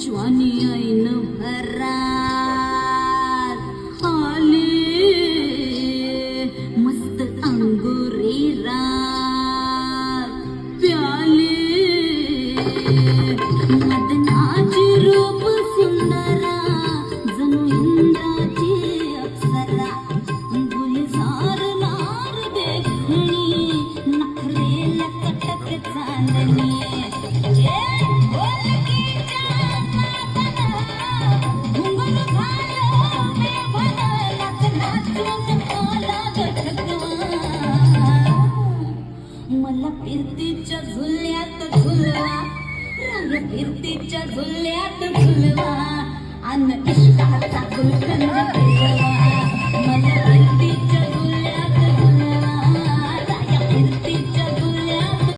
ज्वानी ऐन भरात आले मस्त अंगुरी रात प्याले मदनाची रूप सुंदरा जणू इंद्राची अप्सरा गुलजार नार देखणी नखरेला कटक चांदणी मला फिरतीच्या झुल्यात झुलवा रंग फिरतीच्या झुल्यात झुलवा अन इश्काचा गुलकंद फिरवा मला